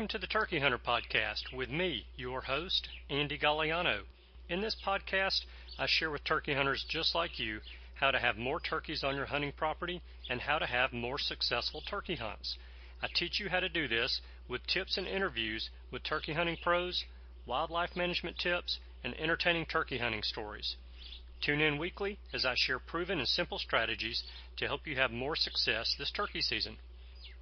Welcome to the Turkey Hunter Podcast with me, your host, Andy Galliano. In this podcast, I share with turkey hunters just like you how to have more turkeys on your hunting property and how to have more successful turkey hunts. I teach you how to do this with tips and interviews with turkey hunting pros, wildlife management tips, and entertaining turkey hunting stories. Tune in weekly as I share proven and simple strategies to help you have more success this turkey season.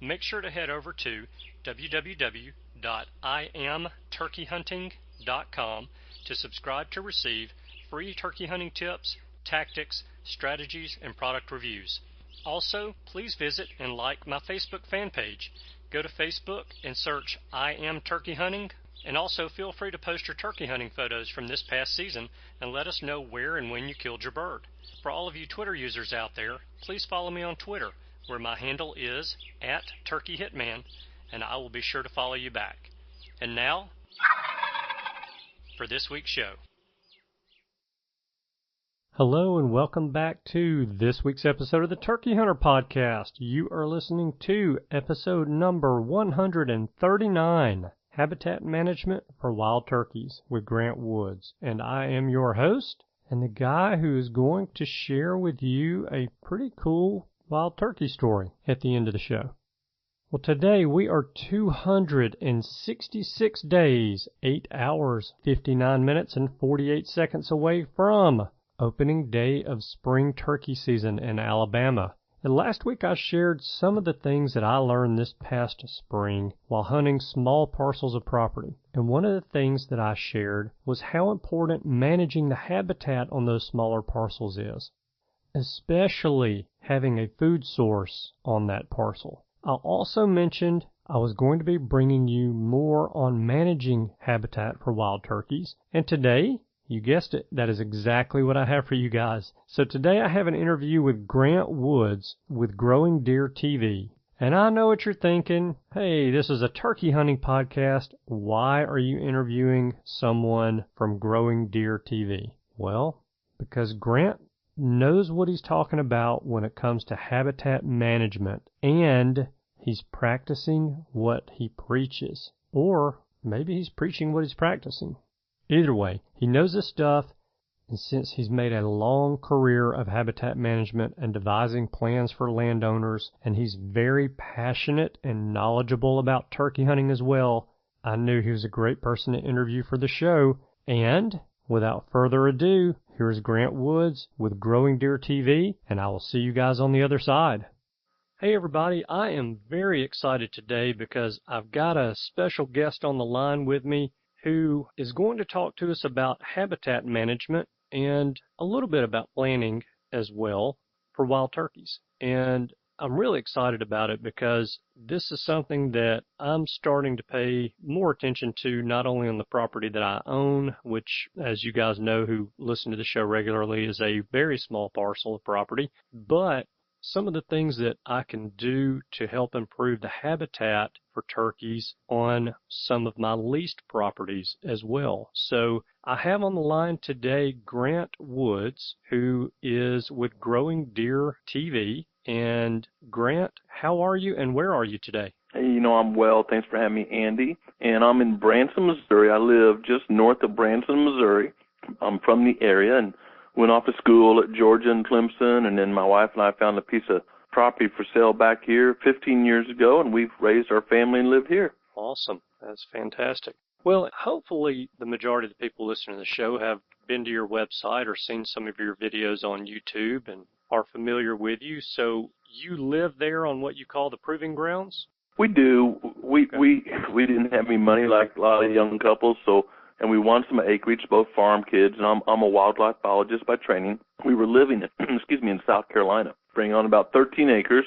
Make sure to head over to www.iamturkeyhunting.com to subscribe to receive free turkey hunting tips, tactics, strategies, and product reviews. Also, please visit and like my Facebook fan page. Go to Facebook and search I Am Turkey Hunting, and also feel free to post your turkey hunting photos from this past season and let us know where and when you killed your bird. For all of you Twitter users out there, please follow me on Twitter, where my handle is @TurkeyHitman, and I will be sure to follow you back. And now, for this week's show. Hello and welcome back to this week's episode of the Turkey Hunter Podcast. You are listening to episode number 139, Habitat Management for Wild Turkeys with Grant Woods. And I am your host and the guy who is going to share with you a pretty cool wild turkey story at the end of the show. Well, today we are 266 days, 8 hours, 59 minutes, and 48 seconds away from opening day of spring turkey season in Alabama. And last week I shared some of the things that I learned this past spring while hunting small parcels of property. And one of the things that I shared was how important managing the habitat on those smaller parcels is, especially having a food source on that parcel. I also mentioned I was going to be bringing you more on managing habitat for wild turkeys, and today, you guessed it, that is exactly what I have for you guys. So today I have an interview with Grant Woods with Growing Deer TV. And I know what you're thinking, hey, this is a turkey hunting podcast, why are you interviewing someone from Growing Deer TV? Well, because Grant knows what he's talking about when it comes to habitat management, and he's practicing what he preaches, or maybe he's preaching what he's practicing. Either way, he knows this stuff, and since he's made a long career of habitat management and devising plans for landowners, and he's very passionate and knowledgeable about turkey hunting as well, I knew he was a great person to interview for the show. And without further ado, here's Grant Woods with Growing Deer TV, and I will see you guys on the other side. Hey everybody, I am very excited today because I've got a special guest on the line with me who is going to talk to us about habitat management and a little bit about planning as well for wild turkeys. And I'm really excited about it because this is something that I'm starting to pay more attention to, not only on the property that I own, which, as you guys know who listen to the show regularly, is a very small parcel of property, but some of the things that I can do to help improve the habitat for turkeys on some of my leased properties as well. So I have on the line today Grant Woods, who is with Growing Deer TV. And Grant, how are you and where are you today? Hey, I'm well. Thanks for having me, Andy. And I'm in Branson, Missouri. I live just north of Branson, Missouri. I'm from the area and went off to school at Georgia and Clemson, and then my wife and I found a piece of property for sale back here 15 years ago, and we've raised our family and live here. Awesome. That's fantastic. Well, hopefully the majority of the people listening to the show have been to your website or seen some of your videos on YouTube and are familiar with you. So you live there on what you call the proving grounds? We do. We didn't have any money like a lot of young couples, and we wanted some acreage, both farm kids, and I'm a wildlife biologist by training. We were living in South Carolina, bringing on about 13 acres,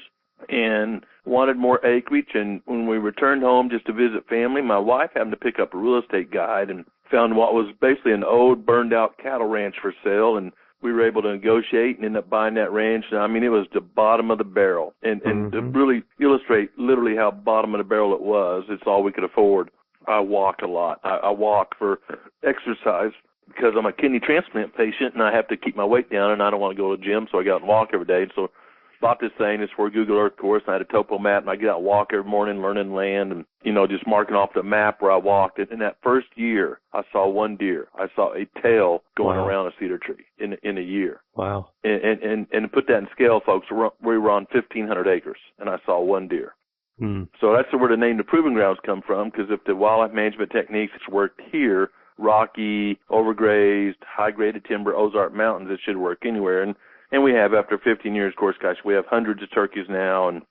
and wanted more acreage. And when we returned home just to visit family, my wife happened to pick up a real estate guide and found what was basically an old, burned-out cattle ranch for sale, and we were able to negotiate and end up buying that ranch. I mean, it was the bottom of the barrel. And to really illustrate literally how bottom of the barrel it was, it's all we could afford. I walk a lot. I walk for exercise because I'm a kidney transplant patient and I have to keep my weight down and I don't want to go to the gym, so I go out and walk every day. So bought this thing. It's for a Google Earth course. And I had a topo map, and I get out and walk every morning, learning land, and, just marking off the map where I walked. And in that first year, I saw one deer. I saw a tail going around a cedar tree in a year. Wow. And to put that in scale, folks, we were on 1,500 acres, and I saw one deer. So that's where the name the Proving Grounds come from, because if the wildlife management techniques worked here, rocky, overgrazed, high-graded timber, Ozark Mountains, it should work anywhere. And we have, after 15 years, of course, gosh, we have hundreds of turkeys now and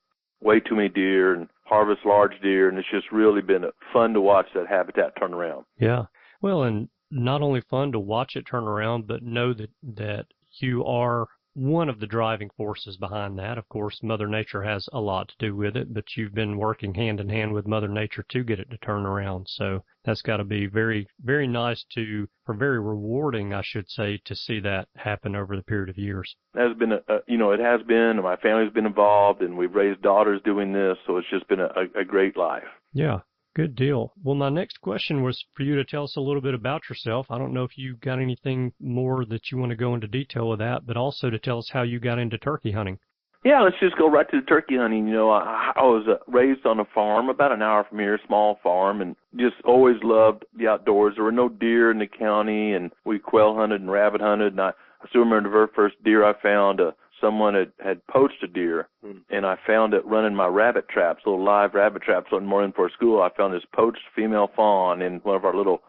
way too many deer and harvest large deer, and it's just really been fun to watch that habitat turn around. Yeah. Well, and not only fun to watch it turn around, but know that you are one of the driving forces behind that. Of course, Mother Nature has a lot to do with it, but you've been working hand in hand with Mother Nature to get it to turn around. So that's got to be very, very nice or very rewarding, I should say, to see that happen over the period of years. It has been, it has been, and my family's been involved, and we've raised daughters doing this, so it's just been a great life. Yeah. Good deal. Well, my next question was for you to tell us a little bit about yourself. I don't know if you got anything more that you want to go into detail with that, but also to tell us how you got into turkey hunting. Yeah, let's just go right to the turkey hunting. I was raised on a farm about an hour from here, a small farm, and just always loved the outdoors. There were no deer in the county, and we quail hunted and rabbit hunted. And I still remember the very first deer I found. Someone had poached a deer, and I found it running my rabbit traps, little live rabbit traps one morning for school. I found this poached female fawn in one of our little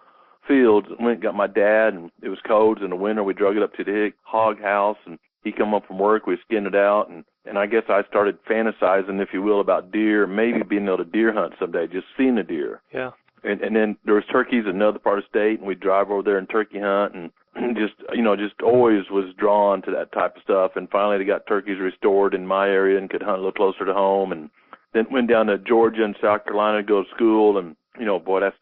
fields. Went and got my dad, and it was cold. In the winter, we drug it up to the hog house, and he come up from work. We skinned it out, and I guess I started fantasizing, if you will, about deer, maybe being able to deer hunt someday, just seeing a deer. Yeah. And then there was turkeys in another part of the state, and we'd drive over there and turkey hunt, and just always was drawn to that type of stuff. And finally they got turkeys restored in my area and could hunt a little closer to home. And then went down to Georgia and South Carolina to go to school, and boy, that's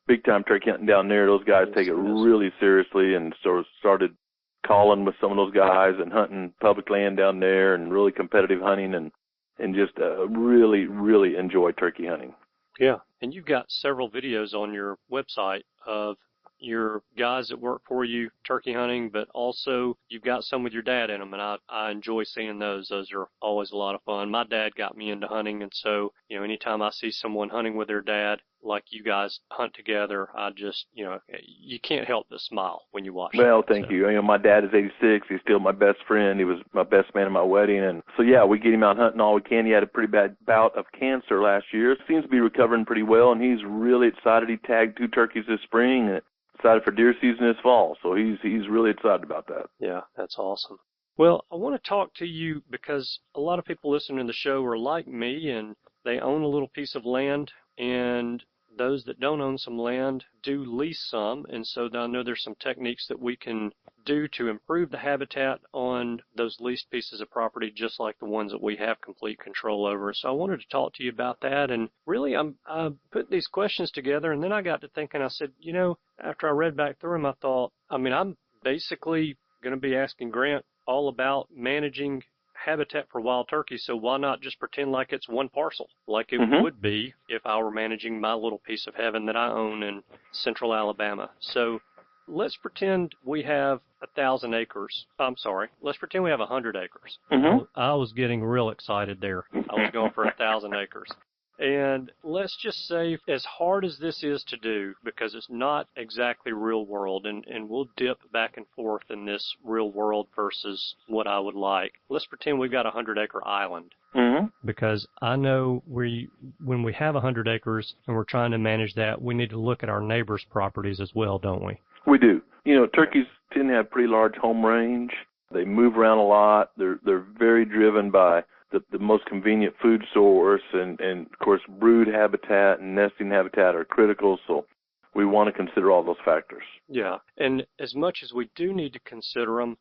big time turkey hunting down there. Those guys take it really seriously, and so started calling with some of those guys and hunting public land down there and really competitive hunting, and just really, really enjoy turkey hunting. Yeah, and you've got several videos on your website of your guys that work for you turkey hunting, but also you've got some with your dad in them, and I enjoy seeing those. Those are always a lot of fun. My dad got me into hunting, and so, anytime I see someone hunting with their dad, like you guys hunt together, I just, you can't help but smile when you watch. Well, thank you. My dad is 86. He's still my best friend. He was my best man at my wedding. And so, yeah, we get him out hunting all we can. He had a pretty bad bout of cancer last year. Seems to be recovering pretty well, and he's really excited. He tagged 2 turkeys this spring and excited for deer season this fall. So he's really excited about that. Yeah, that's awesome. Well, I want to talk to you because a lot of people listening to the show are like me, and they own a little piece of land, and those that don't own some land do lease some, and so I know there's some techniques that we can do to improve the habitat on those leased pieces of property, just like the ones that we have complete control over. So I wanted to talk to you about that, and really I put these questions together, and then I got to thinking, I said, after I read back through them, I thought, I'm basically going to be asking Grant all about managing habitat for wild turkey, so why not just pretend like it's one parcel, like it would be if I were managing my little piece of heaven that I own in central Alabama. So let's pretend we have 1,000 acres. I'm sorry, let's pretend we have 100 acres. I was getting real excited there. I was going for 1,000 acres. And let's just say, as hard as this is to do, because it's not exactly real world, and we'll dip back and forth in this real world versus what I would like. Let's pretend we've got a 100-acre island. Because I know when we have 100 acres and we're trying to manage that, we need to look at our neighbors' properties as well, don't we? We do. Turkeys tend to have pretty large home range. They move around a lot. They're very driven by the most convenient food source, and of course brood habitat and nesting habitat are critical, so we want to consider all those factors. Yeah, and as much as we do need to consider them,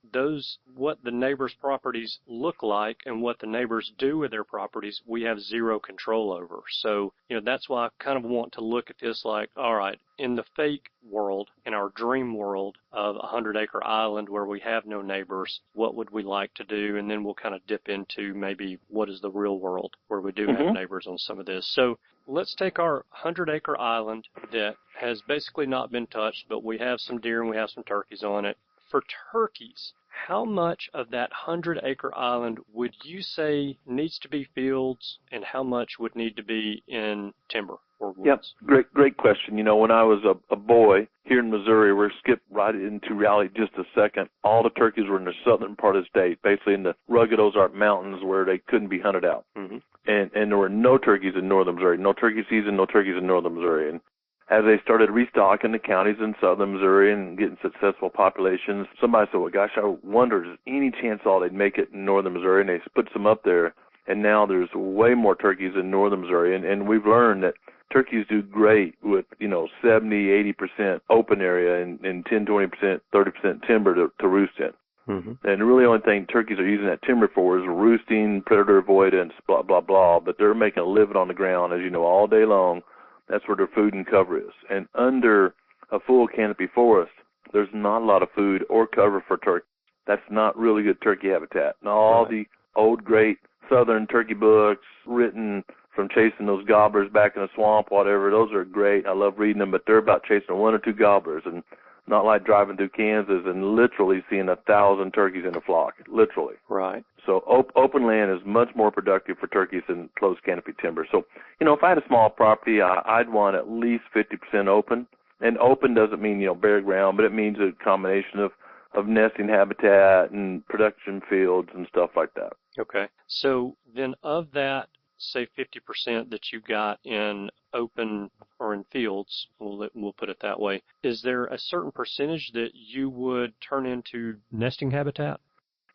what the neighbors' properties look like and what the neighbors do with their properties, we have zero control over. So, that's why I kind of want to look at this like, all right, in the fake world, in our dream world of a 100-acre island where we have no neighbors, what would we like to do? And then we'll kind of dip into maybe what is the real world where we do have neighbors on some of this. So let's take our 100-acre island that has basically not been touched, but we have some deer and we have some turkeys on it. For turkeys, how much of that 100-acre island would you say needs to be fields, and how much would need to be in timber or woods? Yep, great question. You know, when I was a boy here in Missouri, we're skipped right into reality just a second. All the turkeys were in the southern part of the state, basically in the rugged Ozark Mountains where they couldn't be hunted out. Mm-hmm. And there were no turkeys in northern Missouri, no turkey season, no turkeys in northern Missouri. And as they started restocking the counties in southern Missouri and getting successful populations, somebody said, well, gosh, I wonder, is any chance all they'd make it in northern Missouri? And they put some up there. And now there's way more turkeys in northern Missouri. And we've learned that turkeys do great with, 70, 80% open area and 10, 20%, 30% timber to roost in. Mm-hmm. And the really only thing turkeys are using that timber for is roosting, predator avoidance, blah, blah, blah. But they're making a living on the ground, as you know, all day long. That's where their food and cover is. And under a full canopy forest, there's not a lot of food or cover for turkey. That's not really good turkey habitat. Now, all the old great southern turkey books written from chasing those gobblers back in the swamp, whatever, those are great. I love reading them, but they're about chasing one or two gobblers, and not like driving through Kansas and literally seeing 1,000 turkeys in a flock, literally. Right. So open land is much more productive for turkeys than closed canopy timber. So, if I had a small property, I'd want at least 50% open. And open doesn't mean, bare ground, but it means a combination of nesting habitat and production fields and stuff like that. Okay. So then of that, say 50% that you got in open or in fields, we'll put it that way, is there a certain percentage that you would turn into nesting habitat?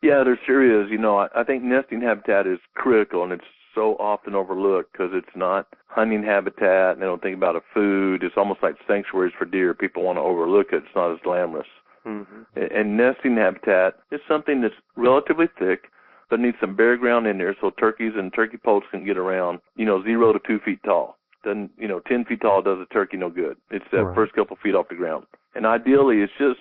Yeah, there sure is. I think nesting habitat is critical, and it's so often overlooked because it's not hunting habitat, and they don't think about a food. It's almost like sanctuaries for deer. People want to overlook it. It's not as glamorous. Mm-hmm. And nesting habitat is something that's relatively thick, but needs some bare ground in there so turkeys and turkey poults can get around, 0 to 2 feet tall. Then, 10 feet tall does a turkey no good. It's that first couple feet off the ground. And ideally, it's just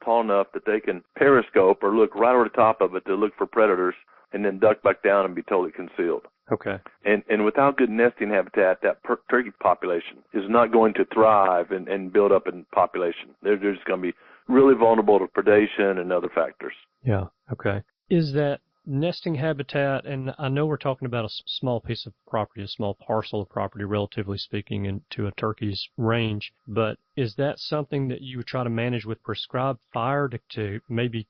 tall enough that they can periscope or look right over the top of it to look for predators and then duck back down and be totally concealed. Okay. And without good nesting habitat, that turkey population is not going to thrive and build up in population. They're just going to be really vulnerable to predation and other factors. Yeah, okay. Is that nesting habitat, and I know we're talking about a small piece of property, a small parcel of property, relatively speaking, into a turkey's range, but is that something that you would try to manage with prescribed fire to maybe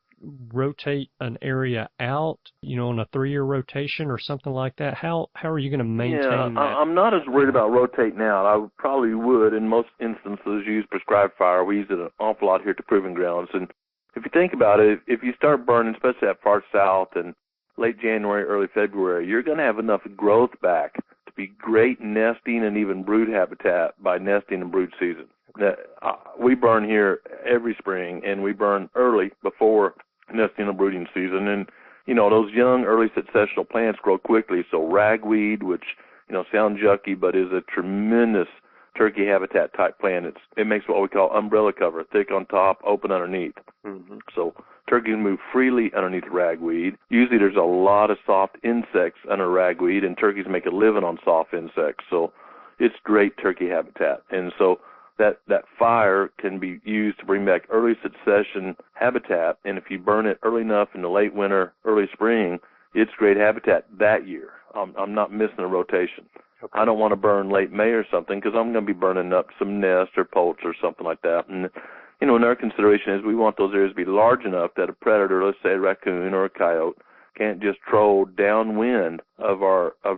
rotate an area out, on a 3-year rotation or something like that? How are you going to maintain that? I'm not as worried about rotating out. I probably would, in most instances, use prescribed fire. We use it an awful lot here at the Proving Grounds. And if you think about it, if you start burning, especially that far south and late January, early February, you're going to have enough growth back to be great nesting and even brood habitat by nesting and brood season. We burn here every spring, and we burn early before nesting and brooding season. And, those young early successional plants grow quickly. So ragweed, which, sounds yucky, but is a tremendous turkey habitat type plant. It makes what we call umbrella cover, thick on top, open underneath. Mm-hmm. So turkeys move freely underneath ragweed. Usually there's a lot of soft insects under ragweed, and turkeys make a living on soft insects. So it's great turkey habitat. And so that fire can be used to bring back early succession habitat, and if you burn it early enough in the late winter, early spring, it's great habitat that year. I'm not missing a rotation. Okay. I don't want to burn late May or something because I'm going to be burning up some nests or poults or something like that. And, another consideration is we want those areas to be large enough that a predator, let's say a raccoon or a coyote, can't just troll downwind of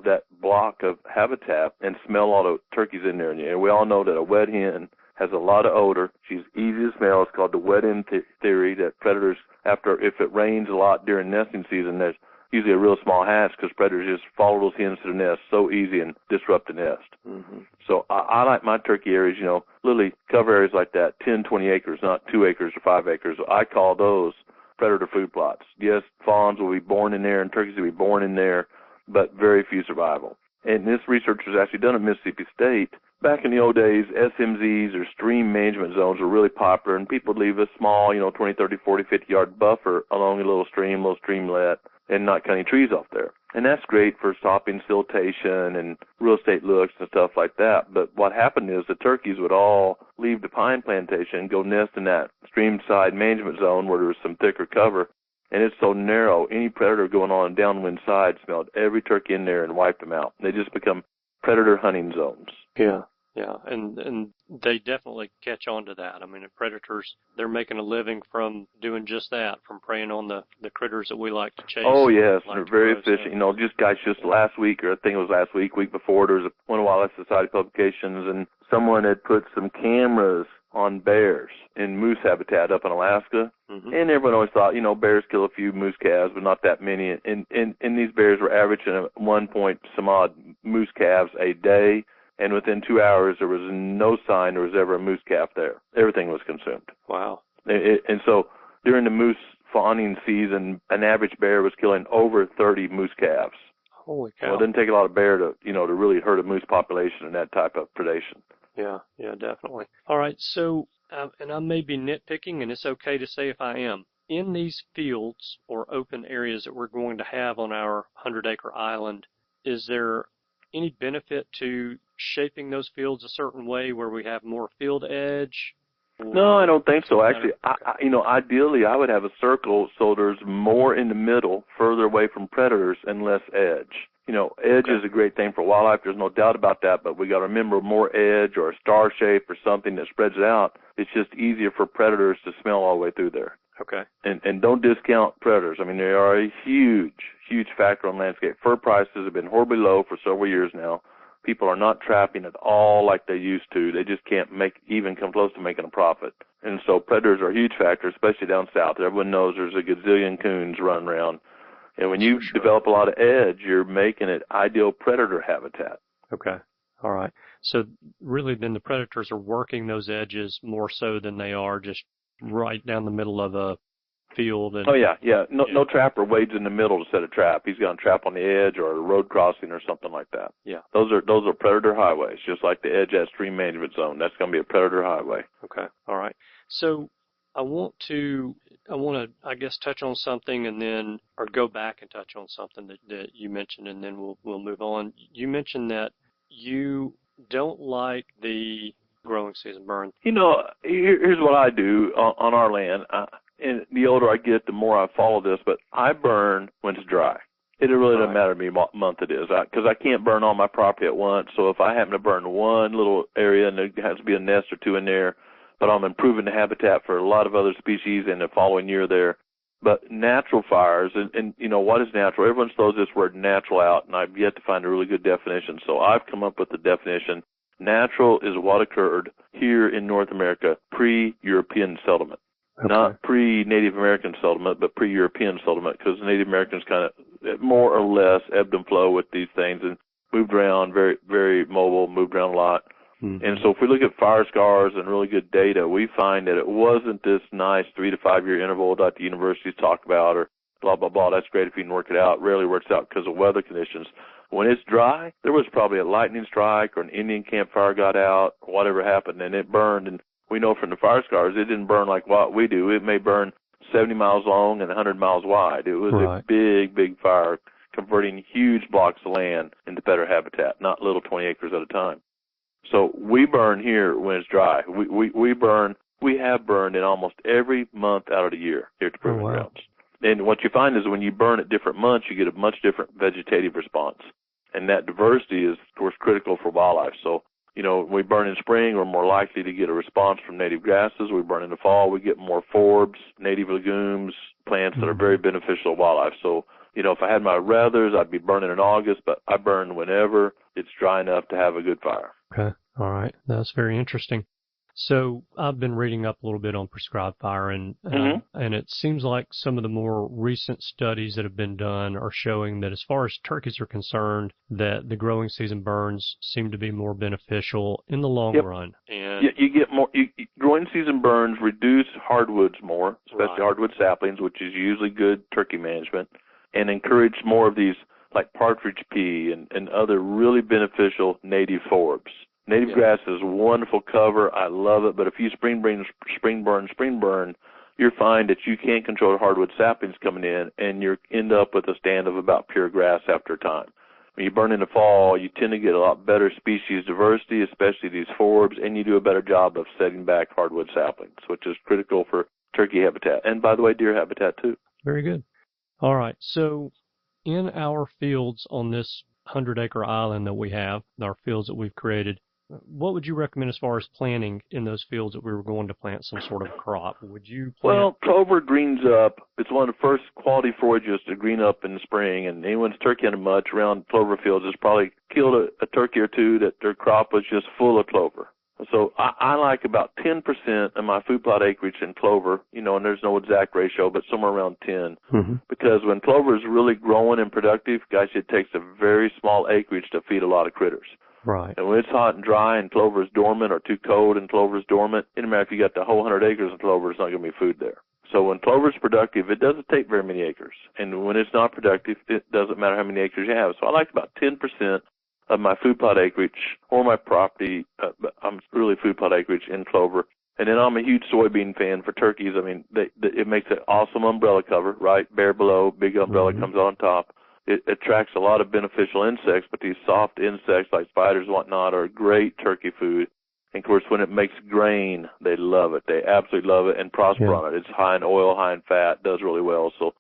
that block of habitat and smell all the turkeys in there. And we all know that a wet hen has a lot of odor. She's easy to smell. It's called the wet hen theory, that predators, if it rains a lot during nesting season, there's usually a real small hatch because predators just follow those hens to the nest so easy and disrupt the nest. Mm-hmm. So I like my turkey areas, literally cover areas like that, 10, 20 acres, not 2 acres or 5 acres. I call those predator food plots. Yes, fawns will be born in there and turkeys will be born in there, but very few survival. And this research was actually done at Mississippi State. Back in the old days, SMZs or stream management zones were really popular, and people would leave a small, 20, 30, 40, 50-yard buffer along a little streamlet, and not cut any trees off there. And that's great for stopping siltation and real estate looks and stuff like that. But what happened is the turkeys would all leave the pine plantation and go nest in that stream side management zone where there was some thicker cover. and it's so narrow, any predator going on a downwind side smelled every turkey in there and wiped them out. They just become predator hunting zones. Yeah. Yeah, and they definitely catch on to that. I mean, the predators, they're making a living from doing just that, from preying on the critters that we like to chase. Oh, yes, like they're very efficient. You know, just last week, or I think it was last week before, there was one of Wildlife Society publications, and someone had put some cameras on bears in moose habitat up in Alaska. Mm-hmm. And everyone always thought, you know, bears kill a few moose calves, but not that many. And these bears were averaging 1 point some odd moose calves a day. And within 2 hours, there was no sign there was ever a moose calf there. Everything was consumed. Wow. And so during the moose fawning season, an average bear was killing over 30 moose calves. Holy cow. Well, it didn't take a lot of bear to really hurt a moose population in that type of predation. Yeah, definitely. All right, so, and I may be nitpicking, and it's okay to say if I am. In these fields or open areas that we're going to have on our 100-acre island, is there any benefit to shaping those fields a certain way where we have more field edge? No, I don't think so. Actually, ideally, I would have a circle so there's more in the middle, further away from predators, and less edge. You know, edge is a great thing for wildlife. There's no doubt about that, but we got to remember more edge or a star shape or something that spreads it out. It's just easier for predators to smell all the way through there. Okay. And don't discount predators. I mean, they are a huge factor on landscape. Fur prices have been horribly low for several years now. People are not trapping at all like they used to. They just can't even come close to making a profit. And so predators are a huge factor, especially down south. Everyone knows there's a gazillion coons running around. And when you develop a lot of edge, you're making it ideal predator habitat. Okay. All right. So really then the predators are working those edges more so than they are just right down the middle of a field. And, No trapper wades in the middle to set a trap. He's going to trap on the edge or a road crossing or something like that. Yeah. Those are predator highways, just like the edge at stream management zone. That's going to be a predator highway. Okay. All right. So I want to, I guess, touch on something or go back and touch on something that you mentioned, and then we'll move on. You mentioned that you don't like the growing season burn. You know, here's what I do on our land. And the older I get, the more I follow this, but I burn when it's dry. It really doesn't matter to me what month it is, because I can't burn all my property at once. So if I happen to burn one little area and there has to be a nest or two in there, but I'm improving the habitat for a lot of other species in the following year there. But natural fires, and you know, what is natural? Everyone throws this word natural out, and I've yet to find a really good definition. So I've come up with the definition. Natural is what occurred here in North America pre-European settlement. Okay. Not pre-Native American settlement, but pre-European settlement, because the Native Americans kind of more or less ebbed and flowed with these things and moved around, very, very mobile, moved around a lot. Mm-hmm. And so if we look at fire scars and really good data, we find that it wasn't this nice 3 to 5 year interval that the universities talk about or blah, blah, blah. That's great if you can work it out. It rarely works out because of weather conditions. When it's dry, there was probably a lightning strike or an Indian campfire got out or whatever happened, and it burned. And we know from the fire scars, it didn't burn like what we do. It may burn 70 miles long and 100 miles wide. It was a big, big fire, converting huge blocks of land into better habitat, not little 20 acres at a time. So we burn here when it's dry. We have burned in almost every month out of the year here at the Proving Grounds. And what you find is when you burn at different months, you get a much different vegetative response. And that diversity is, of course, critical for wildlife. So, you know, when we burn in spring, we're more likely to get a response from native grasses. We burn in the fall, we get more forbs, native legumes, plants that are very beneficial to wildlife. So, you know, if I had my ruthers, I'd be burning in August, but I burn whenever it's dry enough to have a good fire. Okay. All right. That's very interesting. So I've been reading up a little bit on prescribed fire, and it seems like some of the more recent studies that have been done are showing that as far as turkeys are concerned, that the growing season burns seem to be more beneficial in the long run. And you get more. Growing season burns reduce hardwoods more, especially hardwood saplings, which is usually good turkey management, and encourage more of these like partridge pea and other really beneficial native forbs. Native grass is wonderful cover. I love it. But if you spring burn, you'll find that you can't control hardwood saplings coming in, and you end up with a stand of about pure grass after a time. When you burn in the fall, you tend to get a lot better species diversity, especially these forbs, and you do a better job of setting back hardwood saplings, which is critical for turkey habitat. And, by the way, deer habitat, too. Very good. All right. So in our fields on this 100-acre island that we have, our fields that we've created, what would you recommend as far as planting in those fields that we were going to plant some sort of crop? Would you plant? Well, clover greens up. It's one of the first quality forages to green up in the spring, and anyone's turkey hunted much around clover fields has probably killed a turkey or two that their crop was just full of clover. So I like about 10% of my food plot acreage in clover, and there's no exact ratio, but somewhere around 10. Mm-hmm. Because when clover is really growing and productive, guys, it takes a very small acreage to feed a lot of critters. Right. And when it's hot and dry and clover is dormant or too cold and clover is dormant, it doesn't matter if you got the whole 100 acres of clover, it's not going to be food there. So when clover is productive, it doesn't take very many acres. And when it's not productive, it doesn't matter how many acres you have. So I like about 10% of my food plot acreage or my property, I'm really food plot acreage in clover. And then I'm a huge soybean fan for turkeys. I mean, it makes an awesome umbrella cover, right? Bare below, big umbrella comes on top. It attracts a lot of beneficial insects, but these soft insects like spiders and whatnot are great turkey food. And, of course, when it makes grain, they love it. They absolutely love it and prosper on it. It's high in oil, high in fat, does really well. So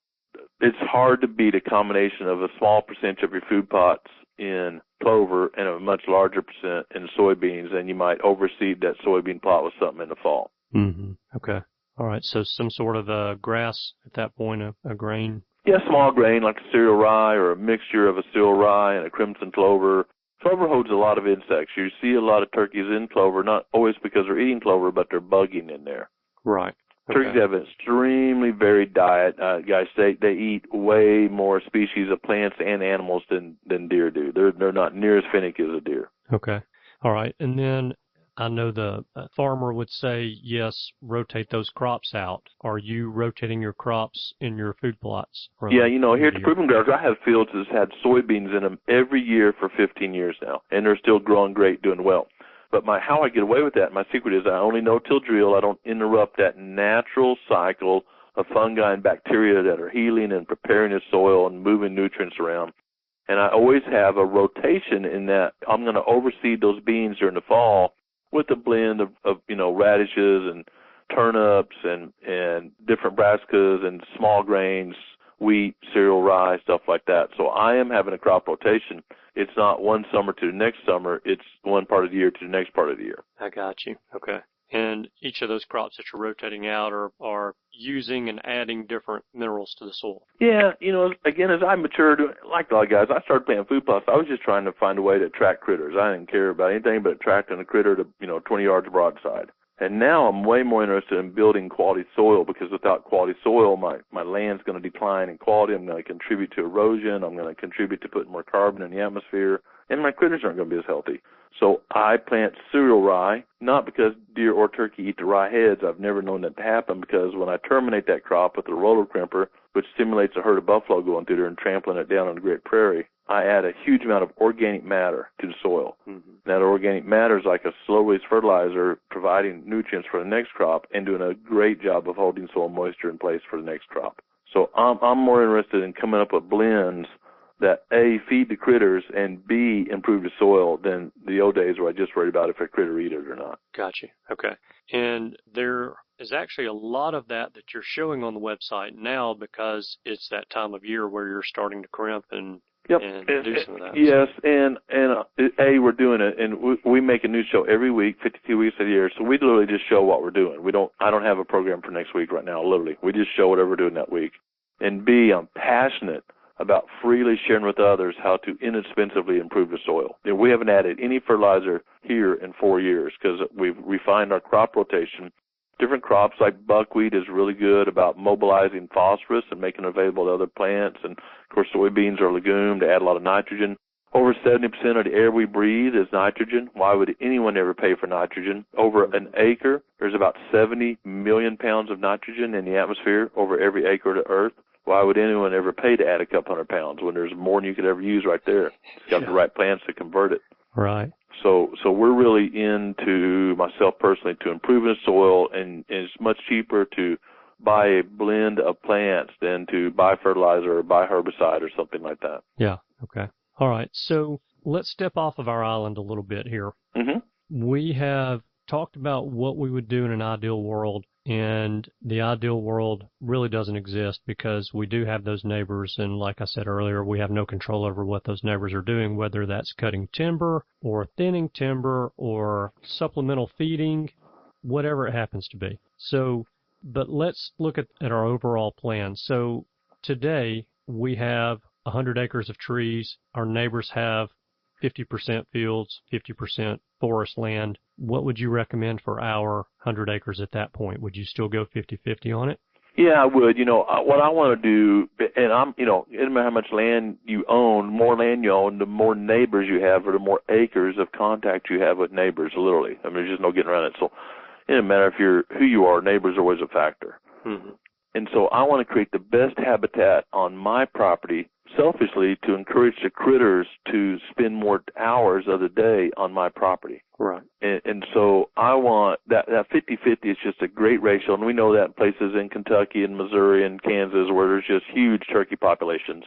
it's hard to beat a combination of a small percentage of your food plots in clover and a much larger percent in soybeans, and you might overseed that soybean plot with something in the fall. Mm-hmm. Okay. All right. So some sort of a grass at that point, a grain. Yeah, small grain like a cereal rye or a mixture of a cereal rye and a crimson clover. Clover holds a lot of insects. You see a lot of turkeys in clover, not always because they're eating clover, but they're bugging in there. Right. Okay. Turkeys have an extremely varied diet. Guys, they eat way more species of plants and animals than deer do. They're not near as finicky as a deer. Okay. All right. And then I know the farmer would say, yes, rotate those crops out. Are you rotating your crops in your food plots? Yeah, here at the Proving Grounds, I have fields that's had soybeans in them every year for 15 years now, and they're still growing great, doing well. But how I get away with that, my secret is I only no-till drill. I don't interrupt that natural cycle of fungi and bacteria that are healing and preparing the soil and moving nutrients around. And I always have a rotation in that I'm going to overseed those beans during the fall with a blend of radishes and turnips and different brassicas and small grains, wheat, cereal, rye, stuff like that. So I am having a crop rotation. It's not one summer to the next summer. It's one part of the year to the next part of the year. I got you. Okay. And each of those crops that you're rotating out are using and adding different minerals to the soil. Yeah, again, as I matured, like a lot of guys, I started planting food plots. I was just trying to find a way to attract critters. I didn't care about anything but attracting a critter to, 20 yards broadside. And now I'm way more interested in building quality soil, because without quality soil, my land's going to decline in quality. I'm going to contribute to erosion. I'm going to contribute to putting more carbon in the atmosphere, and my critters aren't going to be as healthy. So I plant cereal rye, not because deer or turkey eat the rye heads. I've never known that to happen, because when I terminate that crop with a roller crimper, which stimulates a herd of buffalo going through there and trampling it down on the great prairie, I add a huge amount of organic matter to the soil. Mm-hmm. That organic matter is like a slow-release fertilizer, providing nutrients for the next crop and doing a great job of holding soil moisture in place for the next crop. So I'm more interested in coming up with blends that, A, feed the critters, and B, improve the soil than the old days where I just worried about if a critter eat it or not. Gotcha. Okay. And there is actually a lot of that you're showing on the website now, because it's that time of year where you're starting to crimp and do some of that. Yes, and we're doing it, and we make a new show every week, 52 weeks of the year. So we literally just show what we're doing. I don't have a program for next week right now. Literally, we just show whatever we're doing that week. And B, I'm passionate about freely sharing with others how to inexpensively improve the soil. We haven't added any fertilizer here in 4 years, because we've refined our crop rotation. Different crops like buckwheat is really good about mobilizing phosphorus and making it available to other plants. And, of course, soybeans are a legume to add a lot of nitrogen. Over 70% of the air we breathe is nitrogen. Why would anyone ever pay for nitrogen? Over an acre, there's about 70 million pounds of nitrogen in the atmosphere over every acre of the earth. Why would anyone ever pay to add a couple hundred pounds when there's more than you could ever use right there? It's got the right plants to convert it. Right. So we're really into, myself personally, to improving the soil, and it's much cheaper to buy a blend of plants than to buy fertilizer or buy herbicide or something like that. Yeah. Okay. All right. So let's step off of our island a little bit here. Mm-hmm. We have talked about what we would do in an ideal world, and the ideal world really doesn't exist because we do have those neighbors, and like I said earlier, we have no control over what those neighbors are doing, whether that's cutting timber or thinning timber or supplemental feeding, whatever it happens to be. So, but let's look at our overall plan. So today we have 100 acres of trees. Our neighbors have 50% fields, 50% forest land. What would you recommend for our 100 acres at that point? Would you still go 50-50 on it? Yeah, I would. What I want to do, and it doesn't matter how much land you own, more land you own, the more neighbors you have, or the more acres of contact you have with neighbors, literally. I mean, there's just no getting around it. So it doesn't matter who you are, neighbors are always a factor. Mm-hmm. And so I want to create the best habitat on my property, selfishly, to encourage the critters to spend more hours of the day on my property. Right. And so I want that 50-50 is just a great ratio, and we know that in places in Kentucky and Missouri and Kansas where there's just huge turkey populations.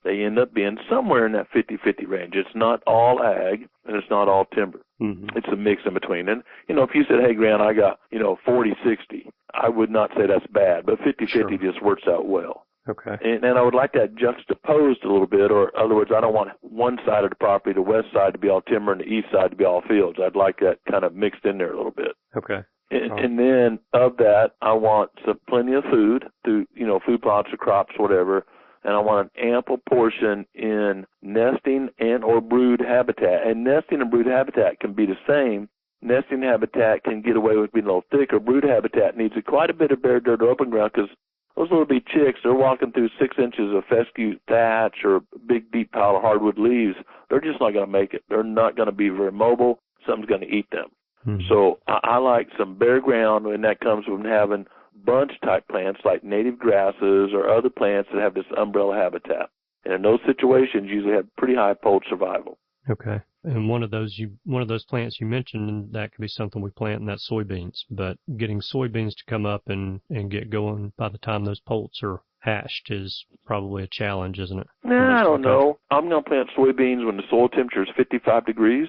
They end up being somewhere in that 50-50 range. It's not all ag, and it's not all timber. Mm-hmm. It's a mix in between. And, if you said, hey, Grant, I got, 40-60, I would not say that's bad, but 50-50 sure. just works out well. Okay. And I would like that juxtaposed a little bit, or in other words, I don't want one side of the property, the west side, to be all timber and the east side to be all fields. I'd like that kind of mixed in there a little bit. Okay. And then of that, I want plenty of food, through, food plots or crops, whatever, and I want an ample portion in nesting and or brood habitat. And nesting and brood habitat can be the same. Nesting habitat can get away with being a little thicker. Brood habitat needs quite a bit of bare dirt or open ground because those little bitty chicks, they're walking through 6 inches of fescue thatch or a big, deep pile of hardwood leaves. They're just not going to make it. They're not going to be very mobile. Something's going to eat them. Hmm. So I like some bare ground, and that comes from having bunch-type plants like native grasses or other plants that have this umbrella habitat. And in those situations, usually have pretty high poult survival. Okay. And one of those plants you mentioned, and that could be something we plant, and that's soybeans. But getting soybeans to come up and get going by the time those poults are hatched is probably a challenge, isn't it? I don't know. I'm going to plant soybeans when the soil temperature is 55 degrees.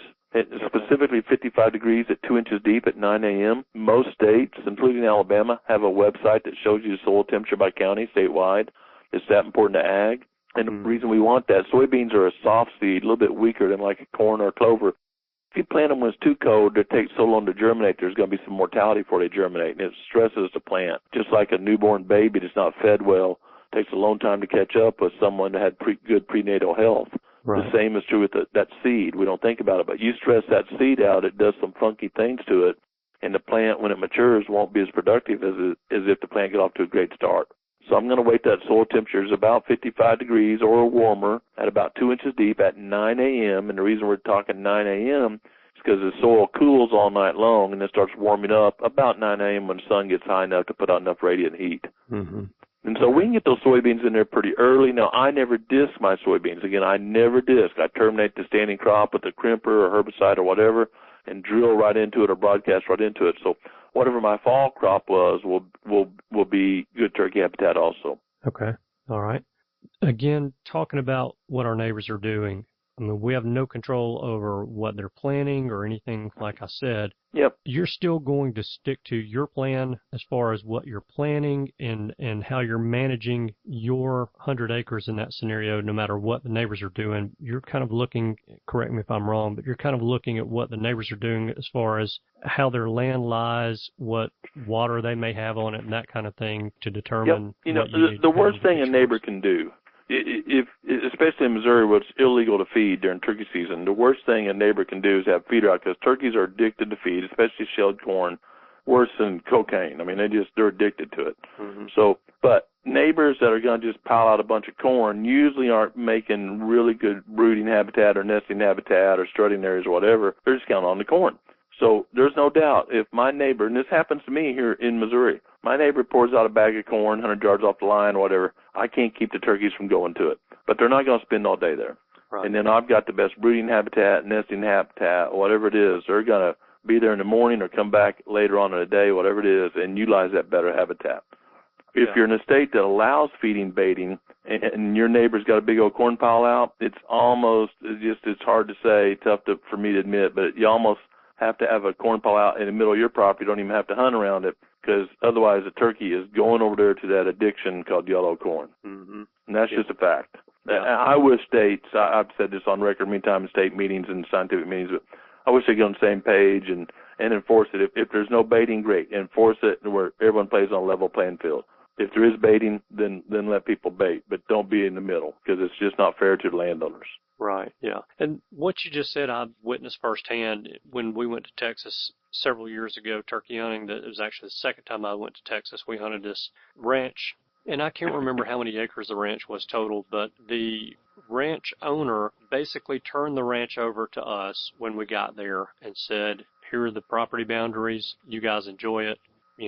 Specifically 55 degrees at 2 inches deep at 9 a.m. Most states, including Alabama, have a website that shows you the soil temperature by county statewide. It's that important to ag. And the reason we want that, soybeans are a soft seed, a little bit weaker than like a corn or a clover. If you plant them when it's too cold, they take so long to germinate, there's going to be some mortality before they germinate, and it stresses the plant. Just like a newborn baby that's not fed well, it takes a long time to catch up with someone that had good prenatal health. Right. The same is true with that seed. We don't think about it, but you stress that seed out, it does some funky things to it, and the plant, when it matures, won't be as productive as if the plant got off to a great start. So I'm going to wait that soil temperature is about 55 degrees or warmer at about 2 inches deep at 9 a.m. And the reason we're talking 9 a.m. is because the soil cools all night long and then starts warming up about 9 a.m. when the sun gets high enough to put out enough radiant heat. Mm-hmm. And so we can get those soybeans in there pretty early. Now, I never disc my soybeans. Again, I never disc. I terminate the standing crop with a crimper or herbicide or whatever and drill right into it or broadcast right into it. So whatever my fall crop was will be good turkey habitat also. Okay. All right. Again, talking about what our neighbors are doing, I mean, we have no control over what they're planning or anything, like I said. Yep. You're still going to stick to your plan as far as what you're planning and how you're managing your 100 acres in that scenario, no matter what the neighbors are doing. You're kind of looking, correct me if I'm wrong, but you're kind of looking at what the neighbors are doing as far as how their land lies, what water they may have on it, and that kind of thing to determine. Yep. The worst thing a neighbor can do, if especially in Missouri where it's illegal to feed during turkey season, the worst thing a neighbor can do is have feeder out because turkeys are addicted to feed, especially shelled corn, worse than cocaine. I mean, they're addicted to it. Mm-hmm. So, but neighbors that are going to just pile out a bunch of corn usually aren't making really good brooding habitat or nesting habitat or strutting areas or whatever. They're just counting on the corn. So there's no doubt if my neighbor, and this happens to me here in Missouri, my neighbor pours out a bag of corn 100 yards off the line or whatever, I can't keep the turkeys from going to it. But they're not going to spend all day there. Right. And then I've got the best brooding habitat, nesting habitat, whatever it is. They're going to be there in the morning or come back later on in the day, whatever it is, and utilize that better habitat. If you're in a state that allows feeding baiting and your neighbor's got a big old corn pile out, it's hard to say, for me to admit, but you almost have to have a corn pile out in the middle of your property. You don't even have to hunt around it, because otherwise the turkey is going over there to that addiction called yellow corn. Mm-hmm. And that's just a fact. Yeah. I wish states, I've said this on record many times in state meetings and scientific meetings, but I wish they get on the same page and enforce it. If there's no baiting, great. Enforce it where everyone plays on a level playing field. If there is baiting, then let people bait, but don't be in the middle, because it's just not fair to the landowners. Right, yeah. And what you just said, I witnessed firsthand when we went to Texas several years ago turkey hunting. That it was actually the second time I went to Texas. We hunted this ranch, and I can't remember how many acres the ranch was total, but the ranch owner basically turned the ranch over to us when we got there and said, here are the property boundaries. You guys enjoy it.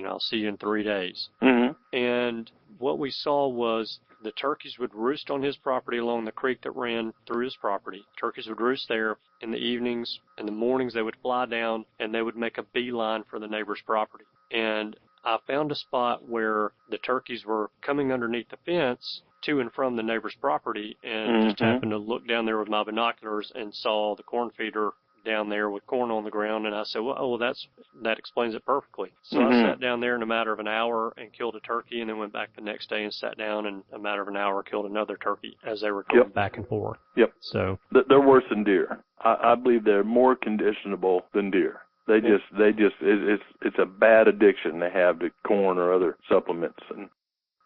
I'll see you in 3 days. Mm-hmm. And what we saw was the turkeys would roost on his property along the creek that ran through his property. Turkeys would roost there in the evenings. In the mornings, they would fly down, and they would make a beeline for the neighbor's property. And I found a spot where the turkeys were coming underneath the fence to and from the neighbor's property, and just happened to look down there with my binoculars and saw the corn feeder down there with corn on the ground, and I said, well, that explains it perfectly. So I sat down there in a matter of an hour and killed a turkey, and then went back the next day and sat down, and in a matter of an hour killed another turkey as they were going back and forth. Yep. So they're worse than deer. I believe they're more conditionable than deer. It's a bad addiction they have to corn or other supplements. And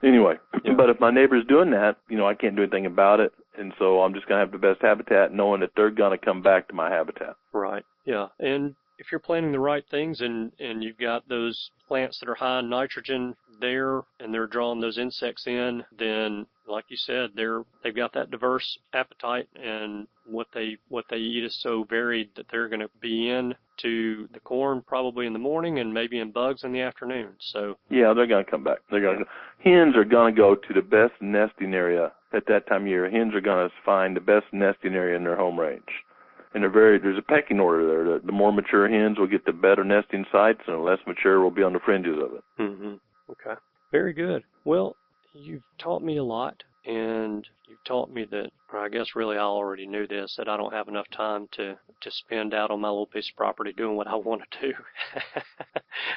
anyway, but if my neighbor's doing that, I can't do anything about it. And so I'm just going to have the best habitat, knowing that they're going to come back to my habitat. Right. Yeah. And if you're planting the right things and you've got those plants that are high in nitrogen there and they're drawing those insects in, then like you said, they've got that diverse appetite, and what they eat is so varied that they're going to be in to the corn probably in the morning and maybe in bugs in the afternoon. So yeah, they're going to come back. Hens are going to go to the best nesting area at that time of year. Hens are going to find the best nesting area in their home range. And there's a pecking order there. The more mature hens will get the better nesting sites, and the less mature will be on the fringes of it. Mm-hmm. Okay. Very good. Well, you've taught me a lot, and you've taught me that, or I guess really I already knew this, that I don't have enough time to spend out on my little piece of property doing what I want to do.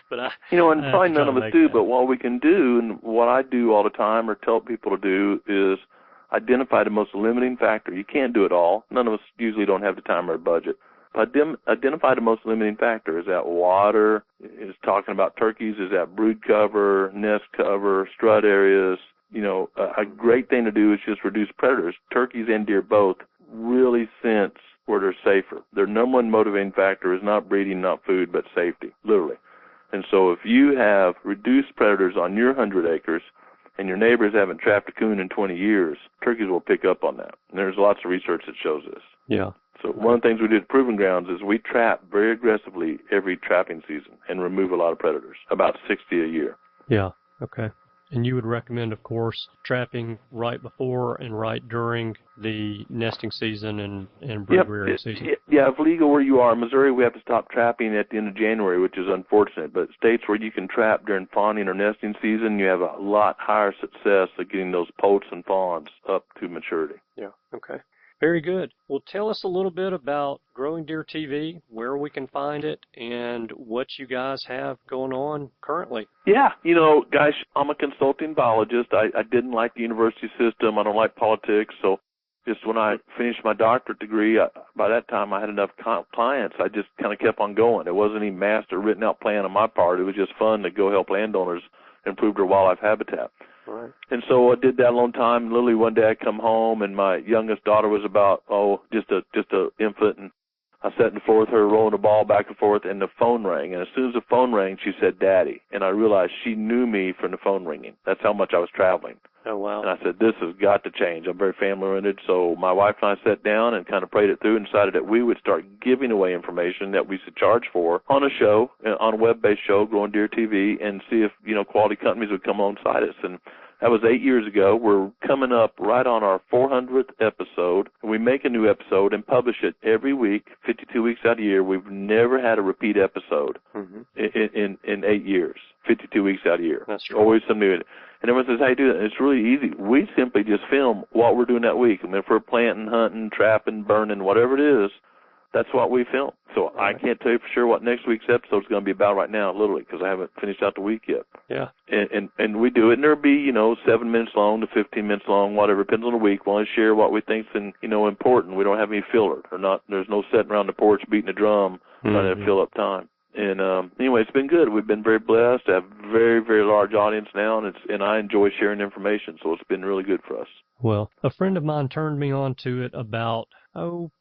But and probably none of us do, but what we can do, and what I do all the time or tell people to do, is identify the most limiting factor. You can't do it all. None of us usually don't have the time or budget. But identify the most limiting factor. Is that water? Is talking about turkeys? Is that brood cover, nest cover, strut areas? A great thing to do is just reduce predators. Turkeys and deer both really sense where they're safer. Their number one motivating factor is not breeding, not food, but safety, literally. And so if you have reduced predators on your 100 acres, and your neighbors haven't trapped a coon in 20 years, turkeys will pick up on that. And there's lots of research that shows this. Yeah. So one of the things we do at Proving Grounds is we trap very aggressively every trapping season and remove a lot of predators, about 60 a year. Yeah. Okay. And you would recommend, of course, trapping right before and right during the nesting season and brood rearing season. Yeah, if legal where you are. In Missouri, we have to stop trapping at the end of January, which is unfortunate. But states where you can trap during fawning or nesting season, you have a lot higher success of getting those poults and fawns up to maturity. Yeah, okay. Very good. Well, tell us a little bit about Growing Deer TV, where we can find it, and what you guys have going on currently. Yeah, guys, I'm a consulting biologist. I didn't like the university system. I don't like politics. So just when I finished my doctorate degree, by that time I had enough clients. I just kind of kept on going. It wasn't any master written out plan on my part. It was just fun to go help landowners improve their wildlife habitat. Right. And so I did that a long time. Literally one day I come home and my youngest daughter was about, just a infant, and I sat in the floor with her rolling the ball back and forth, and the phone rang. And as soon as the phone rang, she said, "Daddy." And I realized she knew me from the phone ringing. That's how much I was traveling. Oh, wow. And I said, this has got to change. I'm very family-oriented. So my wife and I sat down and kind of prayed it through and decided that we would start giving away information that we should charge for on a show, on a web-based show, Growing Deer TV, and see if, quality companies would come alongside us. And that was 8 years ago. We're coming up right on our 400th episode. We make a new episode and publish it every week, 52 weeks out of the year. We've never had a repeat episode in 8 years, 52 weeks out of the year. That's true. Always some new. And everyone says, how do you do that? It's really easy. We simply just film what we're doing that week. I mean, if we're planting, hunting, trapping, burning, whatever it is, that's what we film. So I can't tell you for sure what next week's episode is going to be about right now, literally, because I haven't finished out the week yet. Yeah. And we do it, and there'll be, 7 minutes long to 15 minutes long, whatever, depends on the week. We want to share what we think's important. We don't have any filler. There's no sitting around the porch beating a drum trying to fill up time. And anyway, it's been good. We've been very blessed to have a very, very large audience now, and I enjoy sharing information, so it's been really good for us. Well, a friend of mine turned me on to it about,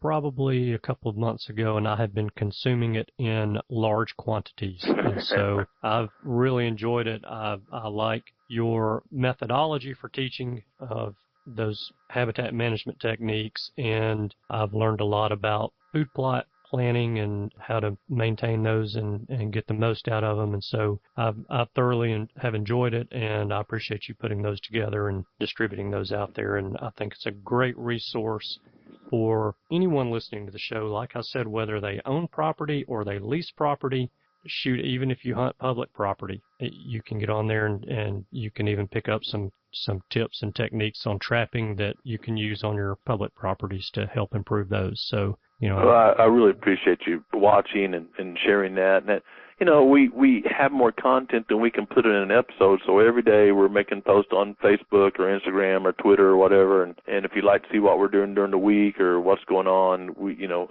probably a couple of months ago, and I had been consuming it in large quantities. And so I've really enjoyed it. I like your methodology for teaching of those habitat management techniques, and I've learned a lot about food plot planning and how to maintain those and get the most out of them. And so I thoroughly have enjoyed it, and I appreciate you putting those together and distributing those out there. And I think it's a great resource for anyone listening to the show. Like I said, whether they own property or they lease property, shoot, even if you hunt public property, you can get on there and you can even pick up some tips and techniques on trapping that you can use on your public properties to help improve those. So, Well, I really appreciate you watching and sharing that. And that, we have more content than we can put in an episode. So every day we're making posts on Facebook or Instagram or Twitter or whatever. And if you'd like to see what we're doing during the week or what's going on,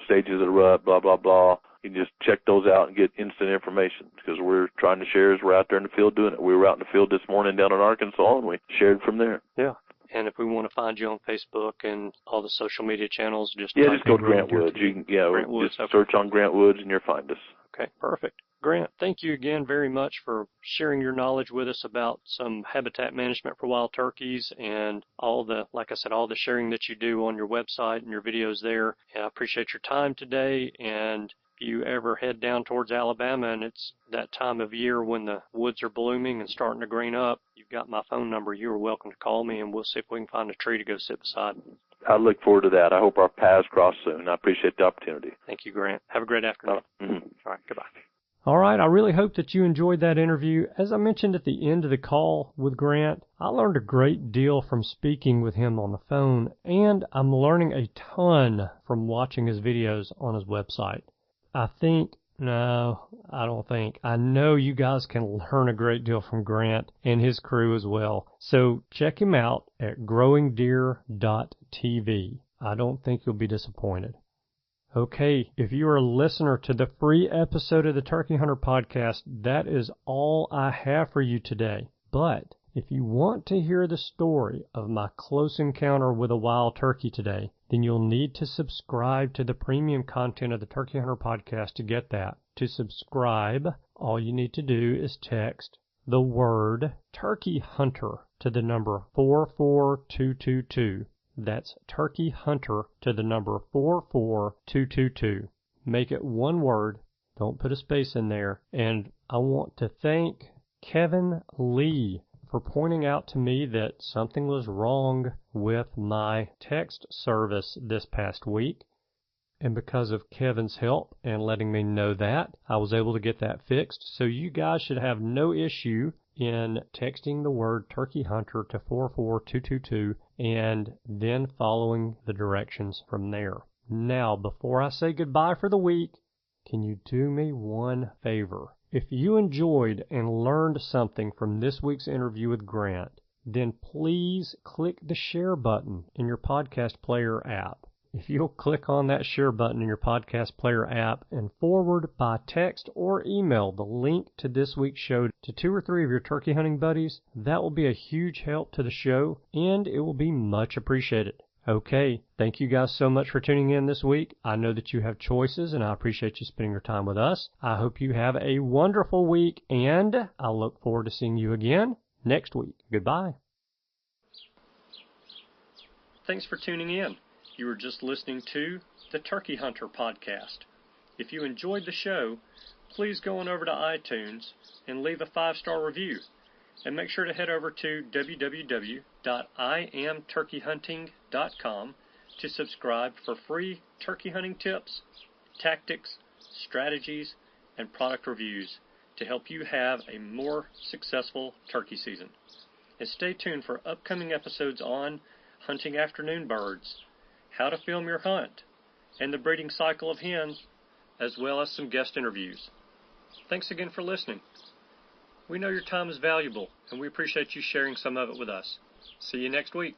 stages of the rut, blah, blah, blah, you can just check those out and get instant information, because we're trying to share as we're out there in the field doing it. We were out in the field this morning down in Arkansas, and we shared from there. Yeah. And if we want to find you on Facebook and all the social media channels, just go to Grant Woods. You can Grant Woods, just search on Grant Woods and you'll find us. Okay, perfect. Grant, thank you again very much for sharing your knowledge with us about some habitat management for wild turkeys and all the sharing that you do on your website and your videos there. And I appreciate your time today. And if you ever head down towards Alabama and it's that time of year when the woods are blooming and starting to green up, you've got my phone number. You are welcome to call me, and we'll see if we can find a tree to go sit beside. I look forward to that. I hope our paths cross soon. I appreciate the opportunity. Thank you, Grant. Have a great afternoon. Mm-hmm. All right, goodbye. All right, I really hope that you enjoyed that interview. As I mentioned at the end of the call with Grant, I learned a great deal from speaking with him on the phone, and I'm learning a ton from watching his videos on his website. I know you guys can learn a great deal from Grant and his crew as well. So check him out at growingdeer.tv. I don't think you'll be disappointed. Okay, if you are a listener to the free episode of the Turkey Hunter podcast, that is all I have for you today. But if you want to hear the story of my close encounter with a wild turkey today, then you'll need to subscribe to the premium content of the Turkey Hunter podcast to get that. To subscribe, all you need to do is text the word Turkey Hunter to the number 44222. That's Turkey Hunter to the number 44222. Make it one word. Don't put a space in there. And I want to thank Kevin Lee for pointing out to me that something was wrong with my text service this past week. And because of Kevin's help and letting me know that, I was able to get that fixed. So you guys should have no issue in texting the word Turkey Hunter to 44222 and then following the directions from there. Now, before I say goodbye for the week, can you do me one favor? If you enjoyed and learned something from this week's interview with Grant, then please click the share button in your podcast player app. If you'll click on that share button in your podcast player app and forward by text or email the link to this week's show to 2 or 3 of your turkey hunting buddies, that will be a huge help to the show, and it will be much appreciated. Okay, thank you guys so much for tuning in this week. I know that you have choices, and I appreciate you spending your time with us. I hope you have a wonderful week, and I look forward to seeing you again next week. Goodbye. Thanks for tuning in. You were just listening to the Turkey Hunter podcast. If you enjoyed the show, please go on over to iTunes and leave a 5-star review. And make sure to head over to www.iamturkeyhunting.com to subscribe for free turkey hunting tips, tactics, strategies, and product reviews to help you have a more successful turkey season. And stay tuned for upcoming episodes on hunting afternoon birds, how to film your hunt, and the breeding cycle of hens, as well as some guest interviews. Thanks again for listening. We know your time is valuable, and we appreciate you sharing some of it with us. See you next week.